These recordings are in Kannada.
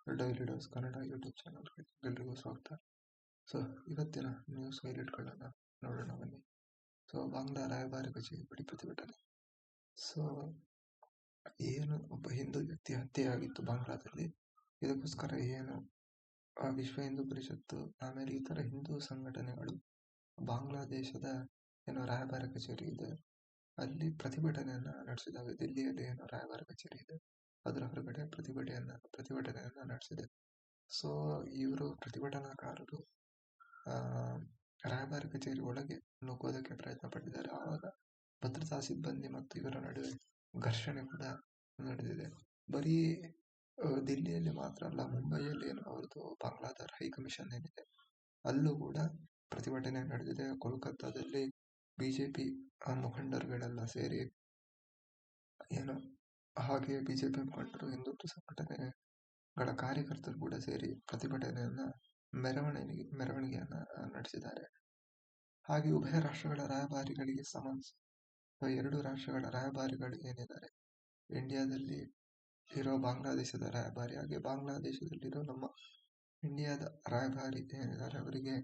ಡೈಲಿ ಡೋಸ್ ಕನ್ನಡ ಯೂಟ್ಯೂಬ್ ಚಾನಲ್ಗೆ ಎಲ್ರಿಗೂ ಸ್ವಾಗತ. ಸೊ ಇವತ್ತಿನ ನ್ಯೂಸ್ ಹೈಲೈಟ್ಗಳನ್ನು ನೋಡೋಣ ಬನ್ನಿ. ಸೊ ಬಾಂಗ್ಲಾ ರಾಯಭಾರಿ ಕಚೇರಿ ಬಳಿ ಪ್ರತಿಭಟನೆ. ಸೊ ಏನು ಒಬ್ಬ ಹಿಂದೂ ವ್ಯಕ್ತಿ ಹತ್ಯೆಯಾಗಿತ್ತು ಬಾಂಗ್ಲಾದಲ್ಲಿ. ಇದಕ್ಕೋಸ್ಕರ ಏನು ವಿಶ್ವ ಹಿಂದೂ ಪರಿಷತ್ತು ಆಮೇಲೆ ಇತರ ಹಿಂದೂ ಸಂಘಟನೆಗಳು ಬಾಂಗ್ಲಾದೇಶದ ಏನು ರಾಯಭಾರ ಕಚೇರಿ ಇದೆ ಅಲ್ಲಿ ಪ್ರತಿಭಟನೆಯನ್ನ ನಡೆಸಿದಾವೆ. ದಿಲ್ಲಿಯಲ್ಲಿ ಏನು ರಾಯಭಾರ ಕಚೇರಿ ಇದೆ ಅದರ ಹೊರಗಡೆ ಪ್ರತಿಭಟನೆಯನ್ನ ನಡೆಸಿದೆ. ಸೊ ಇವರು ಪ್ರತಿಭಟನಾಕಾರರು ರಾಯಭಾರ ಕಚೇರಿ ಒಳಗೆ ನುಗ್ಗೋದಕ್ಕೆ ಪ್ರಯತ್ನ ಪಟ್ಟಿದ್ದಾರೆ. ಆವಾಗ ಭದ್ರತಾ ಸಿಬ್ಬಂದಿ ಮತ್ತು ಇವರ ನಡುವೆ ಘರ್ಷಣೆ ಕೂಡ ನಡೆದಿದೆ. ಬರೀ ದಿಲ್ಲಿಯಲ್ಲಿ ಮಾತ್ರ ಅಲ್ಲ, ಮುಂಬೈಯಲ್ಲಿ ಏನು ಅವ್ರದ್ದು ಬಾಂಗ್ಲಾದೇಶ ಹೈಕಮಿಷನ್ ಏನಿದೆ ಅಲ್ಲೂ ಕೂಡ ಪ್ರತಿಭಟನೆ ನಡೆದಿದೆ. ಕೋಲ್ಕತ್ತಾದಲ್ಲಿ ಬಿಜೆಪಿ ಮುಖಂಡರುಗಳೆಲ್ಲ ಸೇರಿ ಏನು ಹಾಗೆ ಬಿಜೆಪಿ ಮುಖಂಡರು ಹಿಂದುತ್ವ ಸಂಘಟನೆಗಳ ಕಾರ್ಯಕರ್ತರು ಕೂಡ ಸೇರಿ ಪ್ರತಿಭಟನೆಯನ್ನ ಮೆರವಣಿಗೆಯನ್ನ ನಡೆಸಿದ್ದಾರೆ. ಹಾಗೆ ಉಭಯ ರಾಷ್ಟ್ರಗಳ ರಾಯಭಾರಿಗಳಿಗೆ ಸಮನ್ಸ್. ಎರಡು ರಾಷ್ಟ್ರಗಳ ರಾಯಭಾರಿಗಳು ಏನಿದ್ದಾರೆ, ಇಂಡಿಯಾದಲ್ಲಿ ಇರೋ ಬಾಂಗ್ಲಾದೇಶದ ರಾಯಭಾರಿ ಹಾಗೆ ಬಾಂಗ್ಲಾದೇಶದಲ್ಲಿರೋ ನಮ್ಮ ಇಂಡಿಯಾದ ರಾಯಭಾರಿ ಏನಿದ್ದಾರೆ ಅವರಿಗೆ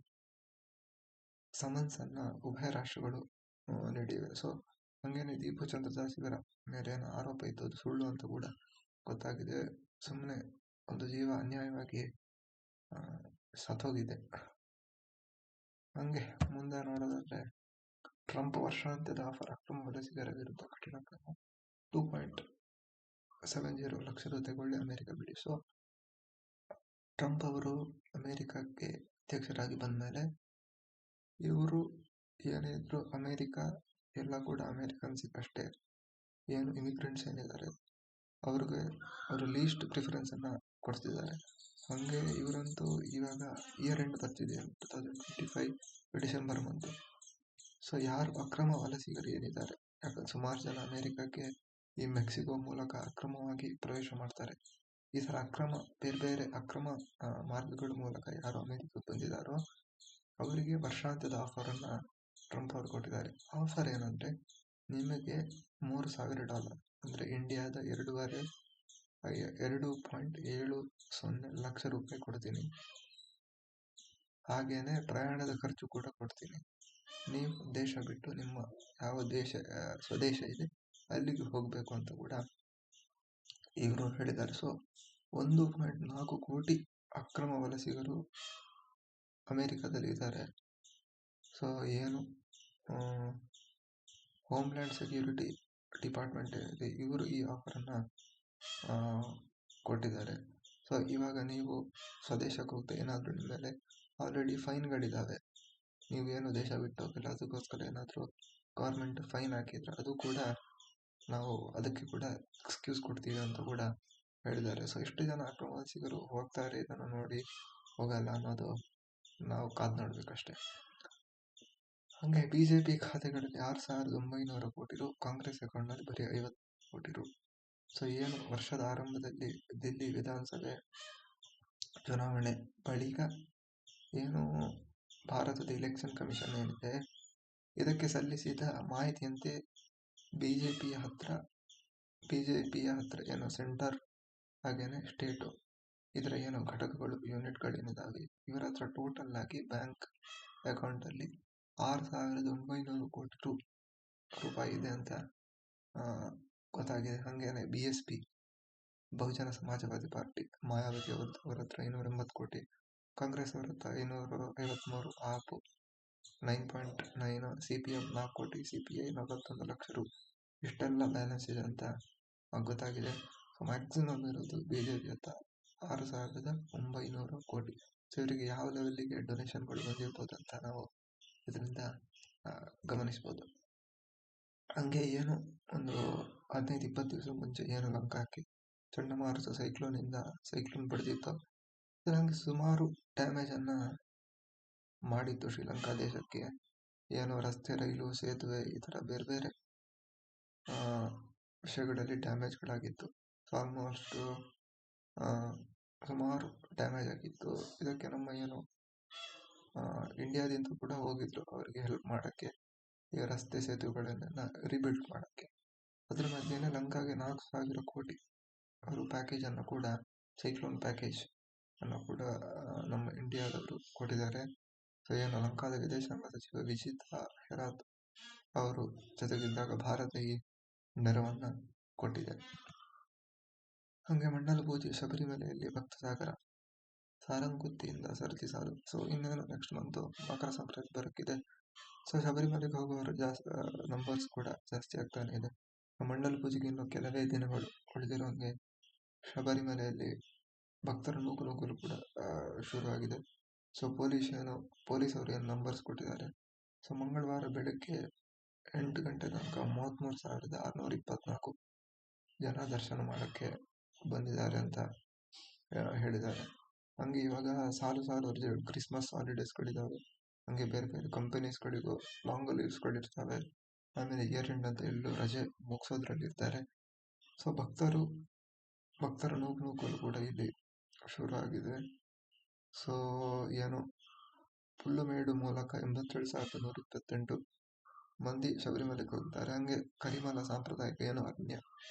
ಸಮನ್ಸ್ ಅನ್ನ ಉಭಯ ರಾಷ್ಟ್ರಗಳು ನೀಡಿವೆ. ಸೊ ಹಂಗೇನೆ ದೀಪು ಚಂದ್ರದಾಸ್ ಇವರ ಮೇಲೆ ಏನೋ ಆರೋಪ ಇತ್ತು, ಅದು ಸುಳ್ಳು ಅಂತ ಕೂಡ ಗೊತ್ತಾಗಿದೆ. ಸುಮ್ಮನೆ ಒಂದು ಜೀವ ಅನ್ಯಾಯವಾಗಿ ಸತ್ತೋಗಿದೆ. ಹಂಗೆ ಮುಂದೆ ನೋಡೋದಾದ್ರೆ, ಟ್ರಂಪ್ ವರ್ಷಾಂತ್ಯದ ಆಫರ್, ಅಕ್ರಮ ವಲಸಿಗರ ವಿರುದ್ಧ ಕಠಿಣ ಕ್ರಮ, 2.70 ಲಕ್ಷ ರು ತೆಗೊಳ್ಳಿ ಅಮೆರಿಕ ಬಿಡಿ. ಸೊ ಟ್ರಂಪ್ ಅವರು ಅಮೆರಿಕಕ್ಕೆ ಅಧ್ಯಕ್ಷರಾಗಿ ಬಂದ್ಮೇಲೆ ಇವರು ಏನಿದ್ರು ಅಮೆರಿಕ ಎಲ್ಲ ಕೂಡ ಅಮೆರಿಕನ್ಸಿಗೆ ಅಷ್ಟೇ, ಏನು ಇಮಿಗ್ರೆಂಟ್ಸ್ ಏನಿದ್ದಾರೆ ಅವ್ರಿಗೆ ಅವರು ಲೀಸ್ಟ್ ಪ್ರಿಫರೆನ್ಸ್ ಅನ್ನ ಕೊಡ್ತಿದ್ದಾರೆ. ಹಂಗೆ ಇವರಂತೂ ಇವಾಗ ಇಯರ್ ಎಂಡ್ ಬರ್ತಿದೆ 2025 ಡಿಸೆಂಬರ್ ಮಂತ್. ಸೊ ಯಾರು ಅಕ್ರಮ ವಲಸಿಗರು ಏನಿದ್ದಾರೆ, ಯಾಕಂದ್ರೆ ಸುಮಾರು ಜನ ಅಮೆರಿಕಕ್ಕೆ ಈ ಮೆಕ್ಸಿಕೋ ಮೂಲಕ ಅಕ್ರಮವಾಗಿ ಪ್ರವೇಶ ಮಾಡ್ತಾರೆ. ಈ ಥರ ಬೇರೆ ಅಕ್ರಮ ಮಾರ್ಗಗಳ ಮೂಲಕ ಯಾರು ಅಮೆರಿಕಕ್ಕೆ ಬಂದಿದ್ದಾರೋ ಅವರಿಗೆ ವರ್ಷಾಂತ್ಯದ ಆಫರ್ ಅನ್ನ ಟ್ರಂಪ್ ಅವರು ಕೊಟ್ಟಿದ್ದಾರೆ. ಆಫರ್ ಏನಂದ್ರೆ, ನಿಮಗೆ $3,000 ಅಂದ್ರೆ ಇಂಡಿಯಾದ 2.70 ಲಕ್ಷ ರೂಪಾಯಿ ಕೊಡ್ತೀನಿ. ಹಾಗೇನೆ ಪ್ರಯಾಣದ ಖರ್ಚು ಕೂಡ ಕೊಡ್ತೀನಿ. ನೀವು ದೇಶ ಬಿಟ್ಟು ನಿಮ್ಮ ಯಾವ ಸ್ವದೇಶ ಇದೆ ಅಲ್ಲಿಗೆ ಹೋಗ್ಬೇಕು ಅಂತ ಕೂಡ ಇವರು ಹೇಳಿದ್ದಾರೆ. ಸೊ 1.4 ಕೋಟಿ ಅಕ್ರಮ ವಲಸಿಗರು ಅಮೆರಿಕದಲ್ಲಿ ಇದ್ದಾರೆ. ಸೊ ಏನು ಹೋಮ್ಲ್ಯಾಂಡ್ ಸೆಕ್ಯೂರಿಟಿ ಡಿಪಾರ್ಟ್ಮೆಂಟ್ ಏನಿದೆ ಇವರು ಈ ಆಫರ್ ಅನ್ನ ಕೊಟ್ಟಿದ್ದಾರೆ. ಸೊ ಇವಾಗ ನೀವು ಸ್ವದೇಶಕ್ಕೆ ಹೋಗ್ತಾ ಏನಾದ್ರೂ ನಿಮ್ಮ ಮೇಲೆ ಆಲ್ರೆಡಿ ಫೈನ್ಗಳಿದ್ದಾವೆ, ನೀವು ಏನು ದೇಶ ಬಿಟ್ಟು ಹೋಗಿಲ್ಲ, ಅದಕ್ಕೋಸ್ಕರ ಏನಾದರೂ ಗೌರ್ಮೆಂಟ್ ಫೈನ್ ಹಾಕಿದ್ರೆ ಅದು ಕೂಡ ನಾವು ಅದಕ್ಕೆ ಕೂಡ ಎಕ್ಸ್ಕ್ಯೂಸ್ ಕೊಡ್ತೀವಿ ಅಂತ ಕೂಡ ಹೇಳಿದ್ದಾರೆ. ಸೊ ಎಷ್ಟು ಜನ ಅಕ್ರಮ ವಲಸಿಗರು ಹೋಗ್ತಾರೆ ಇದನ್ನು ನೋಡಿ ಹೋಗಲ್ಲ ಅನ್ನೋದು ನಾವು ಕಾದ್ ನೋಡ್ಬೇಕಷ್ಟೆ. ಹಂಗೆ ಬಿಜೆಪಿ ಖಾತೆಗಳಲ್ಲಿ 6,900 ಕೋಟಿ ರು, ಕಾಂಗ್ರೆಸ್ ಅಕೌಂಟ್ನಲ್ಲಿ ಬರೀ 50 ಕೋಟಿ ರು. ಸೊ ಏನು ವರ್ಷದ ಆರಂಭದಲ್ಲಿ ದಿಲ್ಲಿ ವಿಧಾನಸಭೆ ಚುನಾವಣೆ ಬಳಿಕ ಏನು ಭಾರತದ ಇಲೆಕ್ಷನ್ ಕಮಿಷನ್ ಏನಿದೆ ಇದಕ್ಕೆ ಸಲ್ಲಿಸಿದ ಮಾಹಿತಿಯಂತೆ ಬಿಜೆಪಿಯ ಹತ್ರ ಏನು ಸೆಂಟರ್ ಹಾಗೇನೆ ಸ್ಟೇಟು ಇದರ ಏನು ಘಟಕಗಳು ಯೂನಿಟ್ಗಳೇನಿದಾವೆ ಇವರ ಹತ್ರ ಟೋಟಲ್ ಆಗಿ ಬ್ಯಾಂಕ್ ಅಕೌಂಟ್ ಅಲ್ಲಿ 6,900 ಕೋಟಿ ರೂಪಾಯಿ ಇದೆ ಅಂತ ಗೊತ್ತಾಗಿದೆ. ಹಂಗೇನೆ BSP ಬಹುಜನ ಸಮಾಜವಾದಿ ಪಾರ್ಟಿ ಮಾಯಾವತಿ ಅವರ ಹತ್ರ 580 ಕೋಟಿ, ಕಾಂಗ್ರೆಸ್ ಅವರ ಹತ್ರ 553, ಆಪ್ 9.9, CPM 4 ಕೋಟಿ, CPI 41 ಲಕ್ಷ ರು. ಇಷ್ಟೆಲ್ಲ ಬ್ಯಾಲೆನ್ಸ್ ಇದೆ ಅಂತ ಗೊತ್ತಾಗಿದೆ. ಸೊ ಮ್ಯಾಕ್ಸಿಮಮ್ ಇರೋದು ಬಿಜೆಪಿ ಹತ್ರ 6,900 ಕೋಟಿ. ಸೊ ಇವರಿಗೆ ಯಾವ ಲೆವೆಲ್ಗೆ ಡೊನೇಷನ್ಗಳು ಬಂದಿರ್ಬೋದು ಅಂತ ನಾವು ಇದರಿಂದ ಗಮನಿಸ್ಬೋದು. ಹಂಗೆ ಏನು ಒಂದು 15-20 ದಿವಸ ಮುಂಚೆ ಏನು ಲಂಕಾಕ್ಕೆ ಚಂಡಮಾರುತ ಸೈಕ್ಲೋನ್ ಬಡಿದಿತ್ತು, ಹಂಗೆ ಸುಮಾರು ಡ್ಯಾಮೇಜ್ ಅನ್ನ ಮಾಡಿತ್ತು ಶ್ರೀಲಂಕಾ ದೇಶಕ್ಕೆ. ಏನು ರಸ್ತೆ, ರೈಲು, ಸೇತುವೆ ಈ ತರ ಬೇರೆ ವಿಷಯಗಳಲ್ಲಿ ಡ್ಯಾಮೇಜ್ಗಳಾಗಿತ್ತು. ಆಲ್ಮೋಸ್ಟ್ ಸುಮಾರು ಡ್ಯಾಮೇಜ್ ಆಗಿತ್ತು. ಇದಕ್ಕೆ ನಮ್ಮ ಏನು ಇಂಡಿಯಾದಿಂದ ಕೂಡ ಹೋಗಿದ್ರು ಅವರಿಗೆ ಹೆಲ್ಪ್ ಮಾಡಕ್ಕೆ, ಈ ರಸ್ತೆ ಸೇತುವೆಗಳನ್ನೆಲ್ಲ ರಿಬಿಲ್ಡ್ ಮಾಡಕ್ಕೆ. ಅದ್ರ ಮಧ್ಯೆನೆ ಲಂಕಾಗೆ 4,000 ಕೋಟಿ ಅವರು ಪ್ಯಾಕೇಜ್ ಅನ್ನು ಕೂಡ ಸೈಕ್ಲೋನ್ ಪ್ಯಾಕೇಜ್ ಅನ್ನು ಕೂಡ ನಮ್ಮ ಇಂಡಿಯಾದವರು ಕೊಟ್ಟಿದ್ದಾರೆ. ಸೊ ಏನು ಲಂಕಾದ ವಿದೇಶಾಂಗ ಸಚಿವ ವಿಜಿತಾ ಹೆರಾತ್ ಅವರು ಜೊತೆಗಿದ್ದಾಗ ಭಾರತ ಈ ನೆರವನ್ನ ಕೊಟ್ಟಿದೆ. ಹಂಗೆ ಮಂಡಲಪೂಜೆ ಶಬರಿಮಲೆಯಲ್ಲಿ ಭಕ್ತ ಸಾಗರ, ಸಾರಂಗುತ್ತಿಯಿಂದ ಸರತಿ ಸಾಲು. ಸೊ ಇನ್ನೇನು ನೆಕ್ಸ್ಟ್ ಮಂತ್ ಮಕರ ಸಂಕ್ರಾಂತಿ ಬರೋಕ್ಕಿದೆ. ಸೊ ಶಬರಿಮಲೆಗೆ ಹೋಗುವವರ ನಂಬರ್ಸ್ ಕೂಡ ಜಾಸ್ತಿ ಆಗ್ತಾನೆ ಇದೆ. ಮಂಡಲ ಪೂಜೆಗೆ ಇನ್ನು ಕೆಲವೇ ದಿನಗಳು ಉಳಿದಿರುವಂಗೆ ಶಬರಿಮಲೆಯಲ್ಲಿ ಭಕ್ತರ ನೂಕುಲು ಕೂಡ ಶುರುವಾಗಿದೆ. ಸೊ ಪೊಲೀಸ್ ಅವರು ಏನು ನಂಬರ್ಸ್ ಕೊಟ್ಟಿದ್ದಾರೆ. ಸೊ ಮಂಗಳವಾರ ಬೆಳಗ್ಗೆ 8 ಗಂಟೆ ತನಕ 33,624 ಜನ ದರ್ಶನ ಮಾಡೋಕ್ಕೆ ಬಂದಿದ್ದಾರೆ ಅಂತ ಹೇಳಿದ್ದಾರೆ. ಹಂಗೆ ಇವಾಗ ಸಾಲು ಕ್ರಿಸ್ಮಸ್ ಹಾಲಿಡೇಸ್ಗಳಿದ್ದಾವೆ. ಹಂಗೆ ಬೇರೆ ಬೇರೆ ಕಂಪನೀಸ್ಗಳಿಗೂ ಲಾಂಗ್ ಲೀವ್ಸ್ಗಳಿರ್ತವೆ. ಆಮೇಲೆ ಇಯರ್ ಎಂಡ್ ಅಂತ ಎಲ್ಲೂ ರಜೆ ಮುಗಿಸೋದ್ರಲ್ಲಿ ಇರ್ತಾರೆ. ಸೊ ಭಕ್ತರ ನೂಕುಲು ಕೂಡ ಇಲ್ಲಿ ಶುರು ಆಗಿದೆ. ಸೊ ಏನು ಪುಲ್ಲುಮೇಡು ಮೂಲಕ 87,128 ಮಂದಿ ಶಬರಿಮಲೆಗೆ ಹೋಗ್ತಾರೆ. ಹಂಗೆ ಕರಿಮಲ ಸಾಂಪ್ರದಾಯಿಕ ಏನು ಅರಣ್ಯ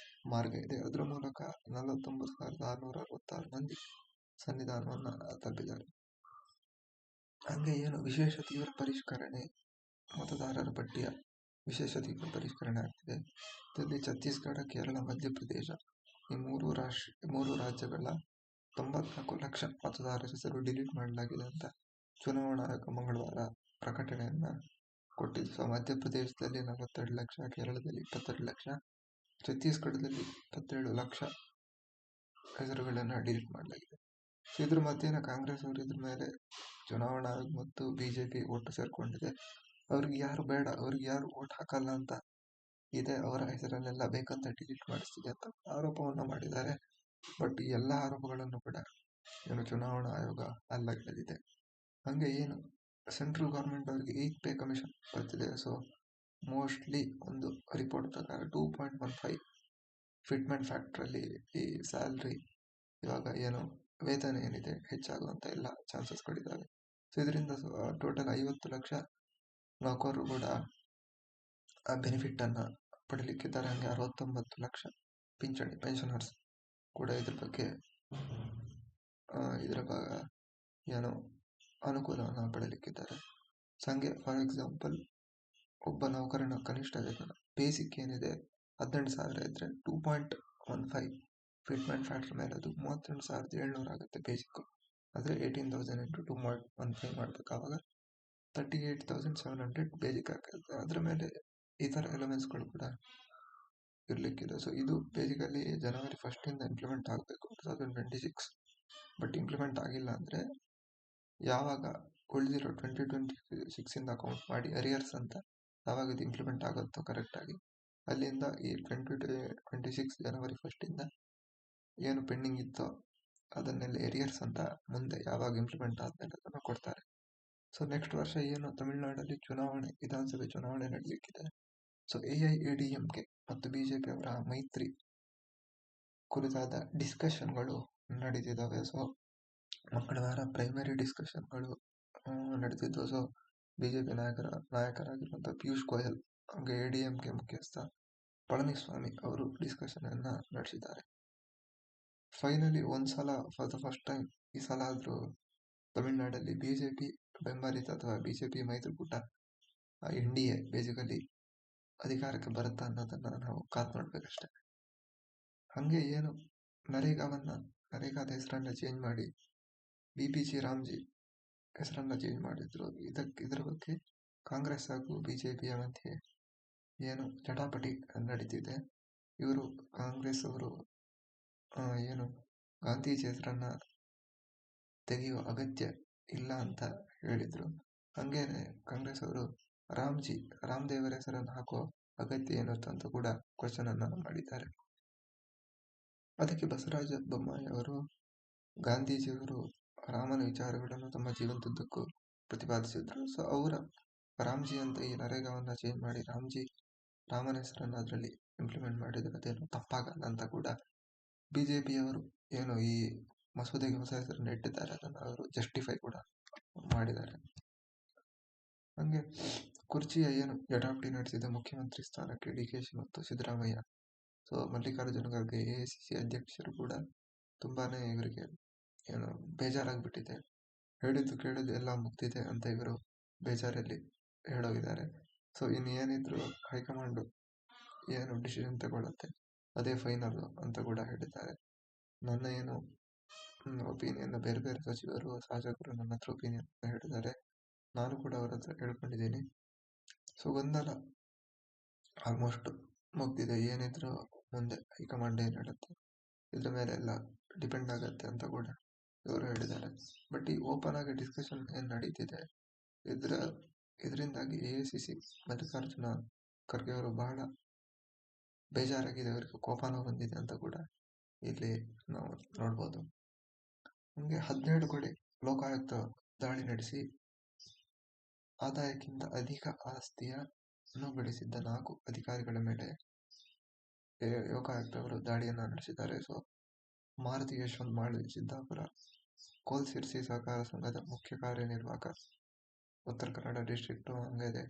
ಮಾರ್ಗ ಇದೆ, ಅದರ ಮೂಲಕ 49,666 ಮಂದಿ ಸನ್ನಿಧಾನವನ್ನ ತಲುಪಿದ್ದಾರೆ. ಹಂಗೆ ಏನು ವಿಶೇಷ ತೀವ್ರ ಪರಿಷ್ಕರಣೆ, ಮತದಾರರ ಪಟ್ಟಿಯ ವಿಶೇಷ ತೀವ್ರ ಪರಿಷ್ಕರಣೆ ಆಗ್ತಿದೆ. ಇದರಲ್ಲಿ ಛತ್ತೀಸ್ಗಢ, ಕೇರಳ, ಮಧ್ಯಪ್ರದೇಶ ಈ ಮೂರು ರಾಜ್ಯಗಳ 94 ಲಕ್ಷ ಮತದಾರರ ಹೆಸರು ಡಿಲೀಟ್ ಮಾಡಲಾಗಿದೆ ಅಂತ ಚುನಾವಣಾ ಆಯೋಗ ಮಂಗಳವಾರ ಪ್ರಕಟಣೆಯನ್ನ ಕೊಟ್ಟಿದ್ದು. ಸೊ ಮಧ್ಯಪ್ರದೇಶದಲ್ಲಿ 42 ಲಕ್ಷ, ಕೇರಳದಲ್ಲಿ 22 ಲಕ್ಷ, ಛತ್ತೀಸ್ಗಢದಲ್ಲಿ 27 ಲಕ್ಷ ಹೆಸರುಗಳನ್ನ ಡಿಲೀಟ್ ಮಾಡಲಾಗಿದೆ. ಸೊ ಇದ್ರ ಮಧ್ಯೆನ ಕಾಂಗ್ರೆಸ್ ಅವರು ಇದ್ರ ಮೇಲೆ ಚುನಾವಣಾ ಆಯೋಗ ಮತ್ತು ಬಿಜೆಪಿ ಒಟ್ಟು ಸೇರ್ಕೊಂಡಿದೆ. ಅವ್ರಿಗೆ ಯಾರು ಬೇಡ, ಅವ್ರಿಗೆ ಯಾರು ಓಟ್ ಹಾಕಲ್ಲ ಅಂತ ಇದೆ, ಅವರ ಹೆಸರನ್ನೆಲ್ಲ ಬೇಕಂತ ಡಿಲೀಟ್ ಮಾಡಿಸ್ತಿದೆ ಅಂತ ಆರೋಪವನ್ನ ಮಾಡಿದ್ದಾರೆ. ಬಟ್ ಈ ಎಲ್ಲ ಆರೋಪಗಳನ್ನು ಕೂಡ ಏನು ಚುನಾವಣಾ ಆಯೋಗ ಅಲ್ಲಗಳೆದಿದೆ. ಹಂಗೆ ಏನು ಸೆಂಟ್ರಲ್ ಗೌರ್ಮೆಂಟ್ ಅವರಿಗೆ 8 ಪೇ ಕಮಿಷನ್ ಬರ್ತಿದೆ. ಸೊ ಮೋಸ್ಟ್ಲಿ ಒಂದು ರಿಪೋರ್ಟ್ ಪ್ರಕಾರ 2.15 ಫಿಟ್ಮೆಂಟ್ ಫ್ಯಾಕ್ಟ್ರಲ್ಲಿ ಈ ಸ್ಯಾಲ್ರಿ ಇವಾಗ ಏನು ವೇತನ ಏನಿದೆ ಹೆಚ್ಚಾಗುವಂತ ಎಲ್ಲ ಚಾನ್ಸಸ್ಗಳಿದ್ದಾವೆ. ಸೊ ಇದರಿಂದ ಟೋಟಲ್ 50 ಲಕ್ಷ ನೌಕರರು ಕೂಡ ಆ ಬೆನಿಫಿಟ್ ಅನ್ನ ಪಡಲಿಕ್ಕಿದ್ದಾರೆ. ಹಂಗೆ 69 ಲಕ್ಷ ಪೆನ್ಷನರ್ಸ್ ಕೂಡ ಇದರ ಏನು ಅನುಕೂಲವನ್ನು ಪಡೆಯಲಿಕ್ಕಿದ್ದಾರೆ. ಹಂಗೆ ಫಾರ್ ಎಕ್ಸಾಂಪಲ್ ಒಬ್ಬ ನೌಕರನ ಕನಿಷ್ಠ ವೇತನ ಬೇಸಿಕ್ ಏನಿದೆ 18,000 ಇದ್ರೆ 2.15 ಫಿಟ್ಮೆಂಟ್ ಫ್ಯಾಕ್ಟರ್ ಮೇಲೆ ಅದು 32,700 ಆಗುತ್ತೆ ಬೇಸಿಕ್. ಆದರೆ 18,000 into 2.15 ಮಾಡ್ಬೇಕು, ಆವಾಗ 38,700 ಬೇಸಿಕ್ ಆಗುತ್ತೆ. ಅದ್ರ ಮೇಲೆ ಇತರ ಎಲಿಮೆಂಟ್ಸ್ಗಳು ಕೂಡ ಇರ್ಲಿಕ್ಕಿದೆ. ಸೊ ಇದು ಬೇಸಿಕಲಿ ಜನವರಿ 1st ಇಂದ ಇಂಪ್ಲಿಮೆಂಟ್ ಆಗಬೇಕು 2026. ಬಟ್ ಇಂಪ್ಲಿಮೆಂಟ್ ಆಗಿಲ್ಲ ಅಂದ್ರೆ ಯಾವಾಗ ಉಳಿದಿರೋ 2026 ಇಂದ ಕೌಂಟ್ ಮಾಡಿ ಅರಿಯರ್ಸ್ ಅಂತ ಯಾವಾಗ ಇದು ಇಂಪ್ಲಿಮೆಂಟ್ ಆಗುತ್ತೋ ಕರೆಕ್ಟ್ ಆಗಿ, ಅಲ್ಲಿಂದ ಈ 2026 ಜನವರಿ 1st ಇಂದ ಏನು ಪೆಂಡಿಂಗ್ ಇತ್ತೋ ಅದನ್ನೆಲ್ಲ ಎರಿಯರ್ಸ್ ಅಂತ ಮುಂದೆ ಯಾವಾಗ ಇಂಪ್ಲಿಮೆಂಟ್ ಆದ್ಮೇಲೆ ಅದನ್ನು ಕೊಡ್ತಾರೆ. ಸೊ ನೆಕ್ಸ್ಟ್ ವರ್ಷ ಏನು ತಮಿಳುನಾಡಲ್ಲಿ ವಿಧಾನಸಭೆ ಚುನಾವಣೆ ನಡೆಯಲಿಕ್ಕಿದೆ. ಸೊ AIADMK ಮತ್ತು ಬಿಜೆಪಿ ಅವರ ಮೈತ್ರಿ ಕುರಿತಾದ ಡಿಸ್ಕಷನ್ಗಳು ನಡೀತಿದ್ದಾವೆ. ಸೊ ಮಂಗಳವಾರ ಪ್ರೈಮರಿ ಡಿಸ್ಕಷನ್ಗಳು ನಡೆದಿದ್ದು. ಸೊ ಬಿಜೆಪಿ ನಾಯಕರಾಗಿರುವಂಥ ಪಿಯೂಷ್ ಗೋಯಲ್ ಹಾಗೆ ADMK ಮುಖ್ಯಸ್ಥ ಪಳನಿಸ್ವಾಮಿ ಅವರು ಡಿಸ್ಕಷನ್ ಅನ್ನ ನಡೆಸಿದ್ದಾರೆ. ಫೈನಲಿ ಒಂದ್ಸಲ ಫಾರ್ ದ ಫಸ್ಟ್ ಟೈಮ್ ಈ ಸಲ ಆದ್ರೂ ತಮಿಳುನಾಡಲ್ಲಿ ಬಿಜೆಪಿ ಬೆಂಬಲಿತ ಅಥವಾ ಬಿಜೆಪಿ ಮೈತ್ರಿಕೂಟ NDA ಬೇಸಿಕಲಿ ಅಧಿಕಾರಕ್ಕೆ ಬರುತ್ತಾ ಅನ್ನೋದನ್ನ ನಾವು ಕಾದ್ ನೋಡ್ಬೇಕಷ್ಟೆ. ಹಂಗೆ ಏನು ನರೇಗಾದ ಹೆಸರನ್ನ ಚೇಂಜ್ ಮಾಡಿ BBG ರಾಮ್ಜಿ ಹೆಸರನ್ನ ಚೇಂಜ್ ಮಾಡಿದ್ರು. ಇದರ ಬಗ್ಗೆ ಕಾಂಗ್ರೆಸ್ ಹಾಗೂ ಬಿಜೆಪಿಯ ಮಧ್ಯೆ ಏನು ಜಟಾಪಟಿ ನಡೀತಿದೆ. ಕಾಂಗ್ರೆಸ್ ಅವರು ಏನು ಗಾಂಧೀಜಿ ಹೆಸರನ್ನ ತೆಗೆಯುವ ಅಗತ್ಯ ಇಲ್ಲ ಅಂತ ಹೇಳಿದ್ರು. ಹಂಗೇನೆ ಕಾಂಗ್ರೆಸ್ ಅವರು ರಾಮದೇವರ ಹೆಸರನ್ನು ಹಾಕುವ ಅಗತ್ಯ ಏನಿತ್ತು ಅಂತ ಕೂಡ ಕ್ವಶನ್ ಅನ್ನ ಮಾಡಿದ್ದಾರೆ. ಅದಕ್ಕೆ ಬಸವರಾಜ ಬೊಮ್ಮಾಯಿ ಅವರು ಗಾಂಧೀಜಿಯವರು ರಾಮನ ವಿಚಾರಗಳನ್ನು ತಮ್ಮ ಜೀವನದುದ್ದಕ್ಕೂ ಪ್ರತಿಪಾದಿಸಿದ್ರು. ಸೊ ಅವರ ರಾಮ್ಜಿ ಅಂತ ಈ ನರೇಗಾವನ್ನ ಚೇಂಜ್ ಮಾಡಿ ರಾಮನ ಹೆಸರನ್ನು ಅದರಲ್ಲಿ ಇಂಪ್ಲಿಮೆಂಟ್ ಮಾಡಿದ್ರೆ ಅದೇನು ತಪ್ಪಾಗಲ್ಲ ಅಂತ ಕೂಡ ಬಿಜೆಪಿಯವರು ಏನು ಈ ಮಸೂದೆಗೆ ಹೊಸ ಹೆಸರನ್ನು ಇಟ್ಟಿದ್ದಾರೆ ಅದನ್ನು ಅವರು ಜಸ್ಟಿಫೈ ಕೂಡ ಮಾಡಿದ್ದಾರೆ. ಹಂಗೆ ಕುರ್ಚಿಯ ಏನು ಜಟಾಪಟಿ ನಡೆಸಿದ ಮುಖ್ಯಮಂತ್ರಿ ಸ್ಥಾನಕ್ಕೆ DKಶಿ ಮತ್ತು ಸಿದ್ದರಾಮಯ್ಯ. ಸೊ ಮಲ್ಲಿಕಾರ್ಜುನ ಖರ್ಗೆ AICC ಅಧ್ಯಕ್ಷರು ಕೂಡ ತುಂಬಾನೇ ಇವರಿಗೆ ಏನು ಬೇಜಾರಾಗ್ಬಿಟ್ಟಿದೆ. ಹೇಳಿದ್ದು ಕೇಳಿದ್ದು ಎಲ್ಲ ಮುಗ್ದಿದೆ ಅಂತ ಇವರು ಬೇಜಾರಲ್ಲಿ ಹೇಳೋಗಿದ್ದಾರೆ. ಸೊ ಇನ್ನು ಏನಿದ್ರು ಹೈಕಮಾಂಡ್ ಏನು ಡಿಸಿಷನ್ ತಗೊಳುತ್ತೆ ಅದೇ ಫೈನಲ್ ಅಂತ ಕೂಡ ಹೇಳಿದ್ದಾರೆ. ನನ್ನ ಏನು ಒಪಿನಿಯನ್ ಬೇರೆ ಬೇರೆ ಸಚಿವರು ಶಾಸಕರು ನನ್ನ ಹತ್ರ ಒಪಿನಿಯನ್ ಹೇಳಿದ್ದಾರೆ. ನಾನು ಕೂಡ ಅವ್ರ ಹತ್ರ ಹೇಳ್ಕೊಂಡಿದ್ದೀನಿ. ಸೊ ಗೊಂದಲ ಆಲ್ಮೋಸ್ಟ್ ಮುಗ್ದಿದೆ. ಏನಿದ್ರು ಮುಂದೆ ಹೈಕಮಾಂಡ್ ಏನು ಹೇಳುತ್ತೆ ಇದ್ರ ಮೇಲೆ ಎಲ್ಲ ಡಿಪೆಂಡ್ ಆಗುತ್ತೆ ಅಂತ ಕೂಡ ಇವರು ಹೇಳಿದ್ದಾರೆ. ಬಟ್ ಈ ಓಪನ್ ಆಗಿ ಡಿಸ್ಕಷನ್ ಏನು ನಡೀತಿದೆ ಇದರಿಂದಾಗಿ AICC ಮಲ್ಲಿಕಾರ್ಜುನ ಖರ್ಗೆ ಅವರು ಬಹಳ ಬೇಜಾರಾಗಿದೆ, ಅವರಿಗೆ ಕೋಪನೂ ಬಂದಿದೆ ಅಂತ ಕೂಡ ಇಲ್ಲಿ ನಾವು ನೋಡ್ಬೋದು. ಹಂಗೆ 17 ಕಡೆ ಲೋಕಾಯುಕ್ತ ದಾಳಿ ನಡೆಸಿ ಆದಾಯಕ್ಕಿಂತ ಅಧಿಕ ಆಸ್ತಿಯನ್ನು ಗಳಿಸಿದ್ದ 4 ಅಧಿಕಾರಿಗಳ ಮೇಲೆ ಲೋಕಾಯುಕ್ತ ಅವರು ದಾಳಿಯನ್ನ ನಡೆಸಿದ್ದಾರೆ. ಸೊ ಮಾರುತಿ ಯಶವಂತ್ ಮಾಳಿ ಸಿದ್ದಾಪುರ ಕೋಲ್ಸಿರ್ಸಿ ಸಹಕಾರ ಸಂಘದ ಮುಖ್ಯ ಕಾರ್ಯನಿರ್ವಾಹಕ, ಉತ್ತರ ಕನ್ನಡ ಡಿಸ್ಟ್ರಿಕ್ಟ್ ಹಂಗಿದೆ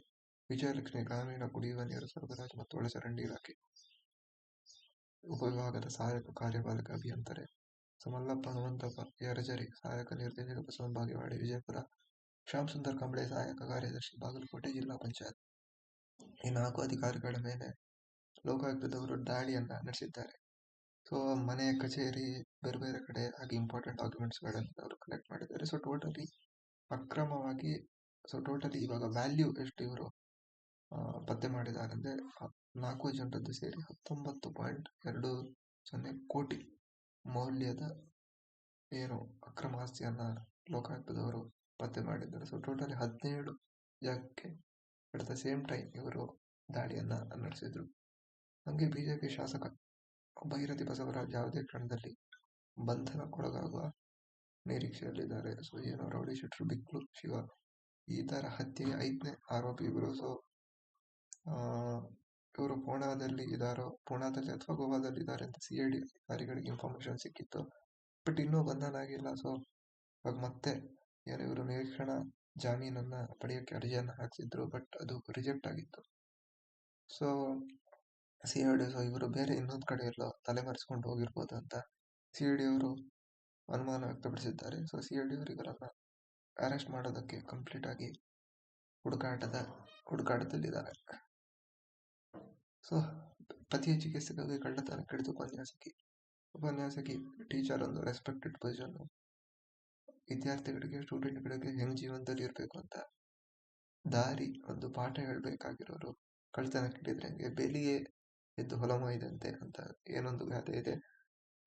ವಿಜಯಲಕ್ಷ್ಮಿ ಗ್ರಾಮೀಣ ಕುಡಿಯುವ ನೀರು ಸರಬರಾಜು ಮತ್ತು ಒಳಚರಂಡಿ ಇಲಾಖೆ ಉಪವಿಭಾಗದ ಸಹಾಯಕ ಕಾರ್ಯಪಾಲಕ ಅಭಿಯಂತರೆ, ಮಲ್ಲಪ್ಪ ಹನುಮಂತಪ್ಪ ಯರಜರಿ ಸಹಾಯಕ ನಿರ್ದೇಶಕ, ಬಸವನ ಬಾಗೇವಾಡಿ ವಿಜಯಪುರ, ಶ್ಯಾಮ್ ಸುಂದರ್ ಕಂಬಳೆ ಸಹಾಯಕ ಕಾರ್ಯದರ್ಶಿ, ಬಾಗಲಕೋಟೆ ಜಿಲ್ಲಾ ಪಂಚಾಯತ್. ಈ 4 ಅಧಿಕಾರಿಗಳ ಮೇಲೆ ಲೋಕಾಯುಕ್ತದವರು ದಾಳಿಯನ್ನ ನಡೆಸಿದ್ದಾರೆ. ಸೊ ಮನೆ, ಕಚೇರಿ, ಬೇರೆ ಬೇರೆ ಕಡೆ ಹಾಗೆ ಇಂಪಾರ್ಟೆಂಟ್ ಡಾಕ್ಯುಮೆಂಟ್ಸ್ಗಳನ್ನು ಅವರು ಕಲೆಕ್ಟ್ ಮಾಡಿದ್ದಾರೆ. ಸೊ ಟೋಟಲಿ ಅಕ್ರಮವಾಗಿ ಇವಾಗ ವ್ಯಾಲ್ಯೂ ಎಷ್ಟು ಇವರು ಪತ್ತೆ ಮಾಡಿದ್ದಾರೆ ಅಂದ್ರೆ 4 ಜನರದ್ದು ಸೇರಿ 19.20 ಕೋಟಿ ಮೌಲ್ಯದ ಏನು ಅಕ್ರಮ ಆಸ್ತಿಯನ್ನ ಲೋಕಾಯುಕ್ತದವರು ಪತ್ತೆ ಮಾಡಿದ್ದಾರೆ. ಸೊ ಟೋಟಲಿ 17 ಜಾಗಕ್ಕೆ ಅಟ್ ದ ಸೇಮ್ ಟೈಮ್ ಇವರು ದಾಳಿಯನ್ನ ನಡೆಸಿದ್ರು. ಹಂಗೆ ಬಿಜೆಪಿ ಶಾಸಕ ಭೈರತಿ ಬಸವರಾಜ್ ಯಾವುದೇ ಕ್ಷಣದಲ್ಲಿ ಬಂಧನಕ್ಕೊಳಗಾಗುವ ನಿರೀಕ್ಷೆಯಲ್ಲಿದ್ದಾರೆ. ಸೊ ಏನು ರೌಡಿ ಶೀಟರ್ ಬಿಕ್ಲು ಶಿವ ಈ ತರ ಹತ್ಯೆಗೆ 5ನೇ ಆರೋಪಿ ಇವರು. ಸೊ ಇವರು ಪೂನಾದಲ್ಲಿ ಅಥವಾ ಗೋವಾದಲ್ಲಿ ಇದ್ದಾರೆ ಅಂತ CID ಅಧಿಕಾರಿಗಳಿಗೆ ಇನ್ಫಾರ್ಮೇಶನ್ ಸಿಕ್ಕಿತ್ತು. ಬಟ್ ಇನ್ನೂ ಬಂಧನ ಆಗಿಲ್ಲ. ಸೊ ಇವಾಗ ಮತ್ತೆ ಏನು ಇವರು ನಿರೀಕ್ಷಣಾ ಜಾಮೀನನ್ನ ಪಡೆಯೋಕೆ ಅರ್ಜಿಯನ್ನ ಹಾಕ್ಸಿದ್ರು, ಬಟ್ ಅದು ರಿಜೆಕ್ಟ್ ಆಗಿತ್ತು. ಸೊ CID ಇವರು ಬೇರೆ ಇನ್ನೊಂದು ಕಡೆ ಎಲ್ಲೋ ತಲೆಮರೆಸ್ಕೊಂಡು ಹೋಗಿರ್ಬೋದು ಅಂತ CID ಅವರು ಅನುಮಾನ ವ್ಯಕ್ತಪಡಿಸಿದ್ದಾರೆ. ಸೊ CID ಅವರು ಇವರನ್ನ ಅರೆಸ್ಟ್ ಮಾಡೋದಕ್ಕೆ ಕಂಪ್ಲೀಟ್ ಆಗಿ ಹುಡುಕಾಟದಲ್ಲಿದ್ದಾರೆ. ಸೊ ಪತಿಯ ಚಿಕಿತ್ಸೆಗಾಗಿ ಕಳ್ಳತನ ಹಿಡಿದು ಉಪನ್ಯಾಸಕಿ ಟೀಚರ್ ಒಂದು ರೆಸ್ಪೆಕ್ಟೆಡ್ ಪೊಸಿಷನ್. ವಿದ್ಯಾರ್ಥಿಗಳಿಗೆ ಸ್ಟೂಡೆಂಟ್ಗಳಿಗೆ ಹೆಂಗ್ ಜೀವನದಲ್ಲಿ ಇರಬೇಕು ಅಂತ ಒಂದು ಪಾಠ ಹೇಳ್ಬೇಕಾಗಿರೋರು ಕಳ್ಳತನ ಹಿಡಿದ್ರೆ ಹಂಗೆ ಬೇಲಿಯೇ ಎದ್ದು ಹೊಲ ಮೊಯ್ದಂತೆ ಅಂತ ಏನೊಂದು ಗಾದೆ ಇದೆ,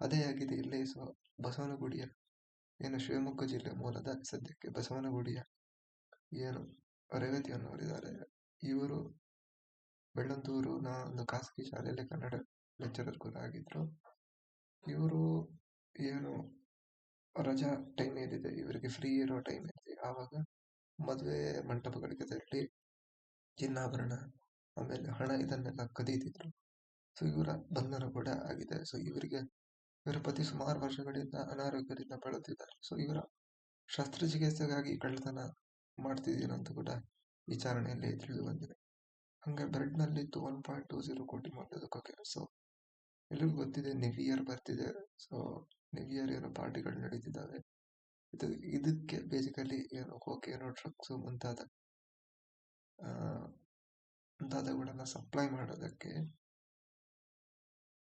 ಅದೇ ಆಗಿದೆ ಇಲ್ಲಿ. ಸೊ ಬಸವನಗುಡಿಯ ಏನು ಶಿವಮೊಗ್ಗ ಜಿಲ್ಲೆ ಮೂಲದ ಸದ್ಯಕ್ಕೆ ಬಸವನಗುಡಿಯ ಏನು ರೇವತಿ ಅನ್ನೋರಿದ್ದಾರೆ. ಇವರು ಬೆಳ್ಳಂದೂರಿನ ಒಂದು ಖಾಸಗಿ ಶಾಲೆಯಲ್ಲಿ ಕನ್ನಡ ಲೆಕ್ಚರರ್ ಕೂಡ ಆಗಿದ್ರು. ಇವರು ಏನು ರಜಾ ಟೈಮ್ ಏನಿದೆ ಇವರಿಗೆ ಫ್ರೀ ಇರೋ ಟೈಮ್ ಏನಿದೆ ಆವಾಗ ಮದುವೆ ಮಂಟಪಗಳಿಗೆ ತೆರಳಿ ಚಿನ್ನಾಭರಣ ಆಮೇಲೆ ಹಣ ಇದನ್ನೆಲ್ಲ ಕದೀತಿದ್ರು. ಸೊ ಇವರ ಬಂಧನ ಕೂಡ ಆಗಿದೆ. ಸೊ ಇವರ ಪತಿ ಸುಮಾರು ವರ್ಷಗಳಿಂದ ಅನಾರೋಗ್ಯದಿಂದ ಬಳಲುತ್ತಿದ್ದಾರೆ. ಸೊ ಇವರ ಶಸ್ತ್ರಚಿಕಿತ್ಸೆಗಾಗಿ ಕಳ್ಳತನ ಮಾಡ್ತಿದ್ದೀರಂತ ಕೂಡ ವಿಚಾರಣೆಯಲ್ಲಿ ತಿಳಿದು ಬಂದಿದೆ. ಹಂಗೆ ಬ್ರೆಡ್ ನಲ್ಲಿತ್ತು 1.20 ಕೋಟಿ ಮೌಲ್ಯದ ಕೊಕೇನ್. ಸೊ ಎಲ್ರಿಗೂ ಗೊತ್ತಿದೆ ನ್ಯೂ ಇಯರ್ ಬರ್ತಿದೆ. ಸೊ ನ್ಯೂ ಇಯರ್ ಏನೋ ಪಾರ್ಟಿಗಳು ನಡೀತಿದ್ದಾವೆ. ಇದಕ್ಕೆ ಬೇಸಿಕಲಿ ಏನು ಕೊಕೇನು, ಡ್ರಗ್ಸ್ ಮುಂತಾದವುಗಳನ್ನ ಸಪ್ಲೈ ಮಾಡೋದಕ್ಕೆ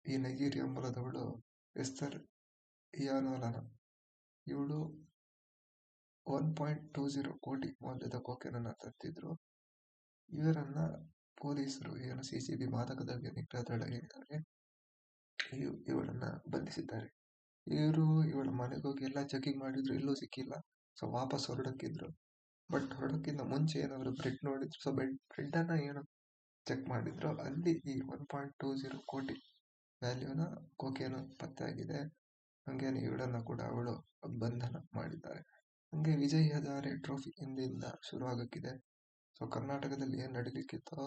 ಈ ನೈಜೀರಿಯಾ ಮೂಲದವಳು ಎಸ್ತರ್ ಇಯಾನೋಲನ ಇವಳು 1.20 ಕೋಟಿ ಮೌಲ್ಯದ ಕೊಕೇನನ್ನ ತರ್ತಿದ್ರು. ಇವರನ್ನ ಪೊಲೀಸರು ಏನು CCB ಮಾದಕ ದ್ರವ್ಯ ನಿಗ್ರಹ ದಳ ಏನಿದ್ದಾರೆ ಇವಳನ್ನ ಬಂಧಿಸಿದ್ದಾರೆ. ಇವಳ ಮನೆಗೆ ಹೋಗಿ ಎಲ್ಲ ಚೆಕಿಂಗ್ ಮಾಡಿದ್ರು, ಎಲ್ಲೂ ಸಿಕ್ಕಿಲ್ಲ. ಸೊ ವಾಪಸ್ ಹೊರಡಕ್ಕಿದ್ರು. ಬಟ್ ಹೊರಡಕ್ಕಿಂತ ಮುಂಚೆ ಏನಾದ್ರು ಬ್ರೆಡ್ ನೋಡಿದ್ರು. ಸೊ ಬ್ರೆಡ್ ಅನ್ನ ಏನು ಚೆಕ್ ಮಾಡಿದ್ರು, ಅಲ್ಲಿ ಈ 1.20 ಕೋಟಿ ವ್ಯಾಲ್ಯೂನ ಕೊಕೇನು ಪತ್ತೆ ಆಗಿದೆ. ಹಂಗೇನೆ ಇವಳನ್ನ ಕೂಡ ಅವಳು ಬಂಧನ ಮಾಡಿದ್ದಾರೆ. ಹಂಗೆ ವಿಜಯ್ ಹಜಾರೆ ಟ್ರೋಫಿ ಇಂದಿನಿಂದ ಶುರುವಾಗಕ್ಕಿದೆ. ಸೊ ಕರ್ನಾಟಕದಲ್ಲಿ ಏನ್ ನಡೀಲಿಕ್ಕಿತ್ತೋ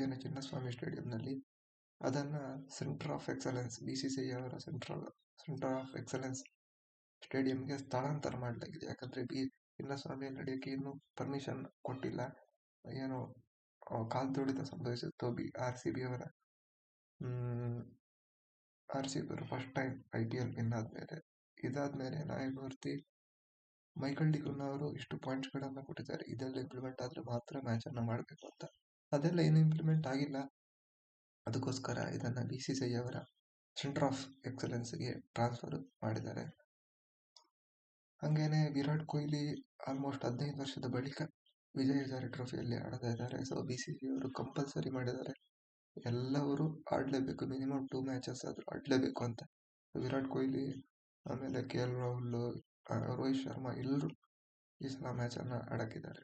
ಏನು ಚಿನ್ನಸ್ವಾಮಿ ಸ್ಟೇಡಿಯಂನಲ್ಲಿ ಅದನ್ನ ಸೆಂಟರ್ ಆಫ್ ಎಕ್ಸಲೆನ್ಸ್ BCCI ಅವರ ಸೆಂಟರ್ ಆಫ್ ಎಕ್ಸಲೆನ್ಸ್ ಸ್ಟೇಡಿಯಂಗೆ ಸ್ಥಳಾಂತರ ಮಾಡಲಾಗಿದೆ. ಯಾಕಂದ್ರೆ ಚಿನ್ನಸ್ವಾಮಿ ನಡೆಯೋಕೆ ಇನ್ನೂ ಪರ್ಮಿಷನ್ ಕೊಟ್ಟಿಲ್ಲ. ಏನು ಕಾಲ್ತುಳಿತ ಸಂಭವಿಸಿತ್ತು RCB ಅವರ RCB ಅವರು ಫಸ್ಟ್ ಟೈಮ್ IPL ವಿನ್ ಆದ್ಮೇಲೆ, ಇದಾದ್ಮೇಲೆ ನ್ಯಾಯಮೂರ್ತಿ ಮೈಕಲ್ ಡಿ ಕುನ್ನ ಅವರು ಇಷ್ಟು ಪಾಯಿಂಟ್ಸ್ಗಳನ್ನ ಕೊಟ್ಟಿದ್ದಾರೆ, ಇದೆಲ್ಲ ಇಂಪ್ಲಿಮೆಂಟ್ ಆದ್ರೆ ಮಾತ್ರ ಮ್ಯಾಚ್ ಅನ್ನ ಮಾಡಬೇಕು ಅಂತ. ಅದೆಲ್ಲ ಏನು ಇಂಪ್ಲಿಮೆಂಟ್ ಆಗಿಲ್ಲ. ಅದಕ್ಕೋಸ್ಕರ ಇದನ್ನ BCCI ಅವರ ಸೆಂಟರ್ ಆಫ್ ಎಕ್ಸಲೆನ್ಸ್ಗೆ ಟ್ರಾನ್ಸ್ಫರ್ ಮಾಡಿದ್ದಾರೆ. ಹಂಗೇನೆ ವಿರಾಟ್ ಕೊಹ್ಲಿ ಆಲ್ಮೋಸ್ಟ್ 15 ವರ್ಷದ ಬಳಿಕ ವಿಜಯ್ ಹಜಾರೆ ಟ್ರೋಫಿಯಲ್ಲಿ ಆಡ್ತಾ ಇದ್ದಾರೆ. ಸೊ BCCI ಅವರು ಕಂಪಲ್ಸರಿ ಮಾಡಿದ್ದಾರೆ, ಎಲ್ಲವರು ಆಡ್ಲೇಬೇಕು, ಮಿನಿಮಮ್ 2 ಮ್ಯಾಚಸ್ ಆದ್ರೂ ಆಡ್ಲೇಬೇಕು ಅಂತ. ವಿರಾಟ್ ಕೊಹ್ಲಿ, ಆಮೇಲೆ KL ರಾಹುಲ್, ರೋಹಿತ್ ಶರ್ಮಾ ಎಲ್ಲರೂ ಈ ಸಲ ಮ್ಯಾಚ್ ಅನ್ನ ಆಡಕ್ಕಿದ್ದಾರೆ.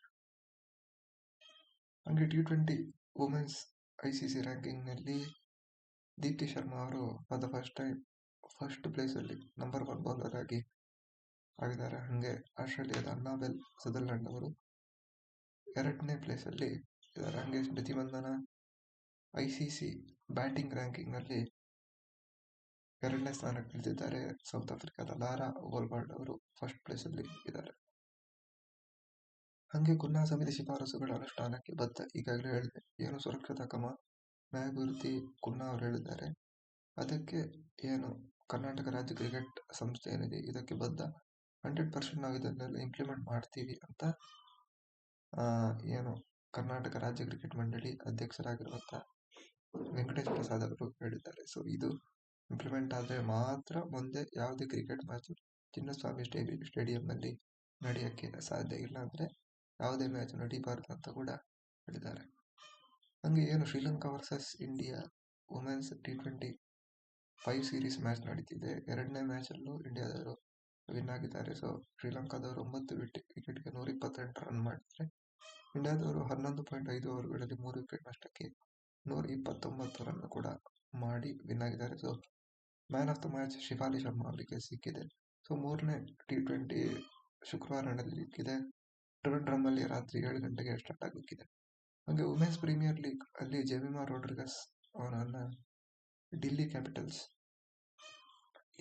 ಹಂಗೆ T20 ವುಮೆನ್ಸ್ ICC ರ್ಯಾಂಕಿಂಗ್ ನಲ್ಲಿ ದೀಪ್ತಿ ಶರ್ಮಾ ಅವರು for the first time first place ಅಲ್ಲಿ ನಂಬರ್ 1 ಬೌಲರ್ ಆಗಿ ಆಗಿದ್ದಾರೆ. ಹಂಗೆ ಆಸ್ಟ್ರೇಲಿಯಾದ ಅನ್ನಬೆಲ್ ಸದರ್ಲ್ಯಾಂಡ್ ಅವರು 2ನೇ ಪ್ಲೇಸ್ ಅಲ್ಲಿ ಇದ್ದಾರೆ. ಹಂಗೆ ಸ್ಮೃತಿ ಮಂದನ ICC ಬ್ಯಾಟಿಂಗ್ ರ್ಯಾಂಕಿಂಗ್ ನಲ್ಲಿ 2ನೇ ಸ್ಥಾನಕ್ಕೆ ಇಳಿದಿದ್ದಾರೆ. ಸೌತ್ ಆಫ್ರಿಕಾದ ಲಾರಾ ವೋಲ್ಬರ್ಡ್ ಅವರು ಫಸ್ಟ್ ಪ್ಲೇಸ್ ಅಲ್ಲಿ ಇದ್ದಾರೆ. ಹಂಗೆ ಕುನ್ನಾ ಸಮಿತಿ ಶಿಫಾರಸುಗಳ ಅನುಷ್ಠಾನಕ್ಕೆ ಬದ್ಧ. ಈಗಾಗಲೇ ಹೇಳಿದೆ, ಏನು ಸುರಕ್ಷತಾ ಕ್ರಮ ನ್ಯಾಯಮೂರ್ತಿ ಕುನ್ನಾ ಅವರು ಹೇಳಿದ್ದಾರೆ, ಅದಕ್ಕೆ ಏನು ಕರ್ನಾಟಕ ರಾಜ್ಯ ಕ್ರಿಕೆಟ್ ಸಂಸ್ಥೆ ಏನಿದೆ ಇದಕ್ಕೆ ಬದ್ಧ. 100% ನಾವು ಇದನ್ನೆಲ್ಲ ಇಂಪ್ಲಿಮೆಂಟ್ ಮಾಡ್ತೀವಿ ಅಂತ ಏನು ಕರ್ನಾಟಕ ರಾಜ್ಯ ಕ್ರಿಕೆಟ್ ಮಂಡಳಿ ಅಧ್ಯಕ್ಷರಾಗಿರುವಂತ ವೆಂಕಟೇಶ್ ಪ್ರಸಾದ್ ಅವರು ಹೇಳಿದ್ದಾರೆ. ಸೊ ಇದು ಇಂಪ್ಲಿಮೆಂಟ್ ಆದ್ರೆ ಮಾತ್ರ ಮುಂದೆ ಯಾವುದೇ ಕ್ರಿಕೆಟ್ ಮ್ಯಾಚ್ ಚಿನ್ನಸ್ವಾಮಿ ಸ್ಟೇಡಿಯಂ ನಲ್ಲಿ ನಡೆಯಕ್ಕೆ ಸಾಧ್ಯ, ಇಲ್ಲ ಅಂದ್ರೆ ಯಾವುದೇ ಮ್ಯಾಚ್ ನಡೀಬಾರದು ಅಂತ ಕೂಡ ಹೇಳಿದ್ದಾರೆ. ಹಂಗೆ ಏನು Sri Lanka versus India women's T20 5 series match ನಡೀತಿದೆ. 2ನೇ ಮ್ಯಾಚ್ ಅಲ್ಲೂ ಇಂಡಿಯಾದವರು ವಿನ್ ಆಗಿದ್ದಾರೆ. ಸೊ ಶ್ರೀಲಂಕಾದವರು 9 ವಿಕೆಟ್ಗೆ 128 ರನ್ ಮಾಡಿದ್ರೆ, ಇಂಡಿಯಾದವರು 11.5 ಓವರ್ಗಳಲ್ಲಿ 3 ವಿಕೆಟ್ ನಷ್ಟಕ್ಕೆ 129 ರನ್ ಕೂಡ ಮಾಡಿ ವಿನ್ ಆಗಿದ್ದಾರೆ. So man of the match Shafali Sharma ಅವರಿಗೆ ಸಿಕ್ಕಿದೆ. ಸೊ 3ನೇ T20 ಶುಕ್ರವಾರ ನಡೆಯಲಿಕ್ಕಿದೆ. ಟ್ರಿವೆಂಡ್ರಮ್ನಲ್ಲಿ ರಾತ್ರಿ 7 ಗಂಟೆಗೆ ಸ್ಟಾರ್ಟ್ ಆಗಲಿಕ್ಕಿದೆ. ಹಾಗೆ ವುಮೆನ್ಸ್ ಪ್ರೀಮಿಯರ್ ಲೀಗ್ ಅಲ್ಲಿ ಜೆಮಿಮಾ ರೋಡ್ರಿಗಸ್ ಅವರನ್ನ ಡೆಲ್ಲಿ ಕ್ಯಾಪಿಟಲ್ಸ್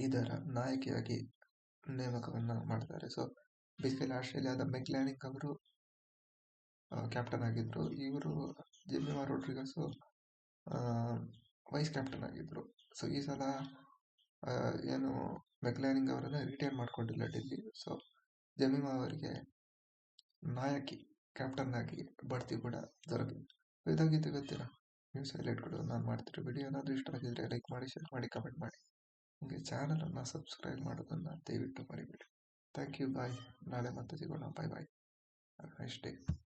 ಇದರ ನಾಯಕಿಯಾಗಿ ನೇಮಕವನ್ನ ಮಾಡ್ತಾರೆ. ಸೊ ಬೇಸಿಕಲಿ ಆಸ್ಟ್ರೇಲಿಯಾದ ಮೆಗ್ ಲ್ಯಾನಿಂಗ್ ಅವರು ಕ್ಯಾಪ್ಟನ್ ಆಗಿದ್ರು. ಇವರು ಜೆಮಿಮಾ ರೋಡ್ರಿಗಸ್ ವೈಸ್ ಕ್ಯಾಪ್ಟನ್ ಆಗಿದ್ರು. ಸೊ ಈ ಸಲ ಏನು ಮೆಗ್ ಲ್ಯಾನಿಂಗ್ ಅವರನ್ನ ರಿಟೈರ್ ಮಾಡ್ಕೊಂಡಿಲ್ಲ ಡೆಲ್ಲಿ. ಸೊ ಜೆಮಿಮಾ ಅವರಿಗೆ ನಾಯಕಿ ಕ್ಯಾಪ್ಟನ್ ಆಗಿ ಬಡ್ತಿ ಕೂಡ ದೊರಕಿದೆ. ಇದಾಗಿತ್ತು ಇವತ್ತಿನ ನ್ಯೂಸ್ ಹೈಲೈಟ್ಗಳು. ನಾನು ಮಾಡ್ತಿರೋ ವಿಡಿಯೋ ಏನಾದರೂ ಇಷ್ಟ ಆಗಿದ್ರೆ ಲೈಕ್ ಮಾಡಿ, ಶೇರ್ ಮಾಡಿ, ಕಮೆಂಟ್ ಮಾಡಿ. ಹಂಗೆ ಚಾನಲನ್ನು ಸಬ್ಸ್ಕ್ರೈಬ್ ಮಾಡೋದನ್ನು ದಯವಿಟ್ಟು ಮರಿಬೇಡಿ. Thank you, bye. ನಾಳೆ ಮತ್ತೆ ಸಿಗೋಣ. Bye bye. Next day.